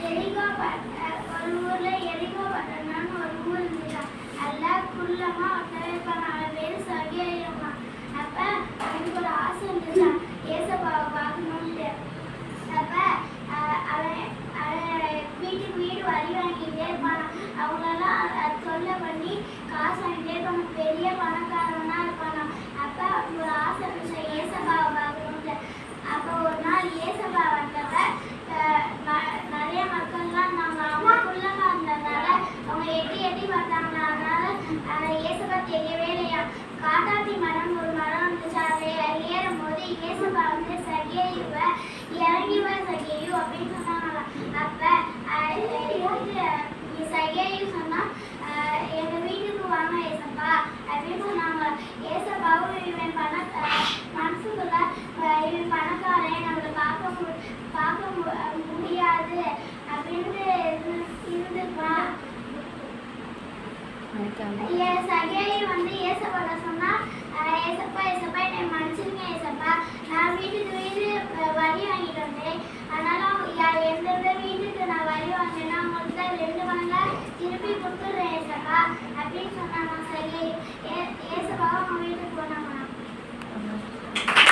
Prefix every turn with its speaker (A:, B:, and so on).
A: எரிகோ ஒரு ஊர்ல எரிகோ பட்டணம்னு ஒரு ஊர் இருந்துச்சா. அல்ல குள்ளமா ஒருத்தர் இருப்பாங்க. அவன் பேரு சகேயுமா. அப்ப அவனுக்கு ஒரு ஆசை இருந்துச்சா, ஏசப்பாவை பார்க்கணும்ட்டு. அப்ப அவன் வீட்டுக்கு வீடு வரி வாங்கிட்டே இருப்பான். அவங்களெல்லாம் தொல்லை பண்ணி காசு வாங்கிட்டே இருப்பாங்க. பெரிய பணக்காரனா இருப்பானா. அப்ப ஒரு ஆசை இருந்துச்சு ஏசப்பாவை பார்க்கணும்ட்டு. அப்போ ஒரு நாள் ஏசப்பா வந்தப்ப நிறைய மக்கள்லாம் அவங்க குள்ளமா இருந்ததுனால அவங்க எட்டி எட்டி பார்த்தாங்க. அதனால ஏசப்பா தெரியவே இல்லையா. காட்டாத்தி மரம் ஒரு மரம் இருந்துச்சு. அதை ஏறும் போது ஏசப்பா வந்து சகேயுவை இறங்கி வா சகேயு அப்படின்னு சொன்னாங்க. அப்ப சகேயு சொன்னா எங்க வீட்டுக்கு வாங்க ஏசப்பா அப்படின்னு சொன்னாங்க. ஏசப்பாவும் இவன் மனசுக்குள்ள இவன் பணக்காரன் நம்மளை பார்க்க முடியாது அப்படின்னு இருந்துப்பான். சகேயு வந்து ஏசப்பாட சொன்னா, ஏசப்பா ஏசப்பா என்னை மன்னிச்சிருங்க ஏசப்பா, நான் வீட்டுக்கு வீடு வரி வாங்கிட்டு வந்தேன். அதனால எந்தெந்த வீட்டுக்கு நான் வரி வாங்கினேன்னா அவங்களுக்கு தான் 2 மடங்கா திருப்பி கொடுத்துடுறேன் ஏசப்பா அப்படின்னு சொன்னாங்க. சகேயு ஏசப்பாவும் அவங்க வீட்டுக்கு போனாங்க.